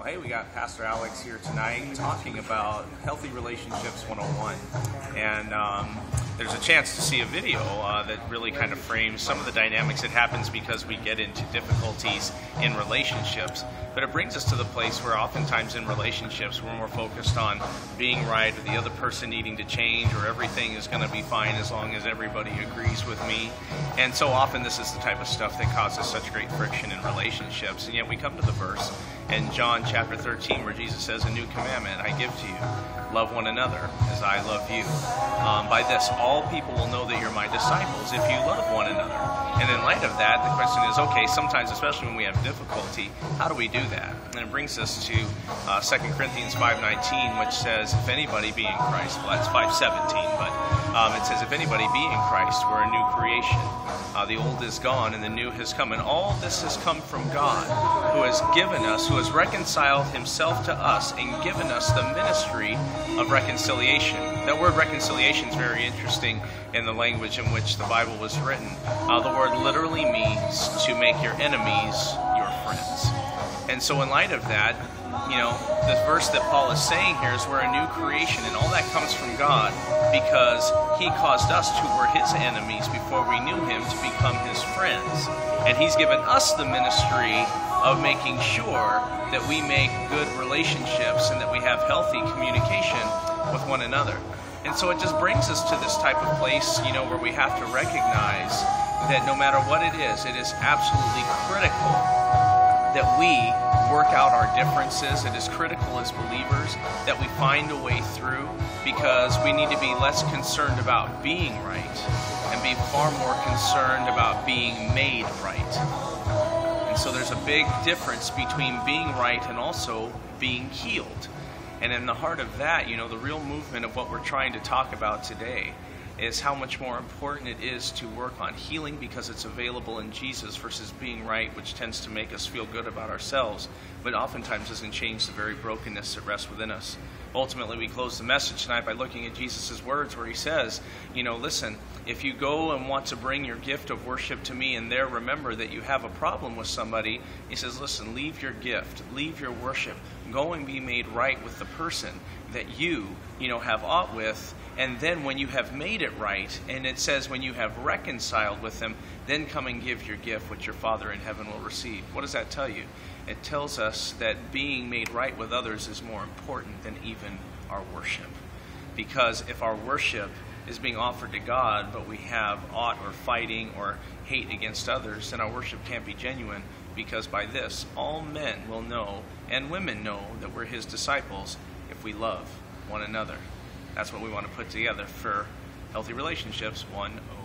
Well, hey, we got Pastor Alex here tonight talking about Healthy Relationships 101. And there's a chance to see a video that really kind of frames some of the dynamics that happens because we get into difficulties in relationships. But it brings us to the place where oftentimes in relationships we're more focused on being right or the other person needing to change or everything is going to be fine as long as everybody agrees with me. And so often this is the type of stuff that causes such great friction in relationships. And yet we come to the verse in John chapter 13 where Jesus says, "A new commandment I give to you, love one another as I love you. By this all people will know that you're my disciples if you love one another." And in light of that, the question is, okay, sometimes, especially when we have difficulty, how do we do that? And it brings us to 2 Corinthians 5:19, which says, if anybody be in Christ, well, that's 5:17, but it says, if anybody be in Christ, we're a new creation. The old is gone and the new has come. And all this has come from God, who has given us, who has reconciled himself to us and given us the ministry of reconciliation. That word reconciliation is very interesting in the language in which the Bible was written. The word literally means to make your enemies your friends. And so in light of that, you know, the verse that Paul is saying here is we're a new creation, and all that comes from God because he caused us who were his enemies before we knew him to become his friends. And he's given us the ministry of making sure that we make good relationships and that we have healthy communication with one another. And so it just brings us to this type of place, you know, where we have to recognize that no matter what it is absolutely critical that we work out our differences. It is critical as believers that we find a way through, because we need to be less concerned about being right and be far more concerned about being made right. And so there's a big difference between being right and also being healed. And in the heart of that, you know, the real movement of what we're trying to talk about today is how much more important it is to work on healing because it's available in Jesus versus being right, which tends to make us feel good about ourselves, but oftentimes doesn't change the very brokenness that rests within us. Ultimately, we close the message tonight by looking at Jesus' words where he says, you know, listen, if you go and want to bring your gift of worship to me and there remember that you have a problem with somebody, he says, listen, leave your gift, leave your worship, go and be made right with the person that you have aught with. And then when you have made it right, and it says when you have reconciled with them, then come and give your gift, which your Father in heaven will receive. What does that tell you? It tells us that being made right with others is more important than even our worship. Because if our worship is being offered to God, but we have aught or fighting or hate against others, then our worship can't be genuine, because by this all men will know and women know that we're his disciples if we love one another. That's what we want to put together for Healthy Relationships 101.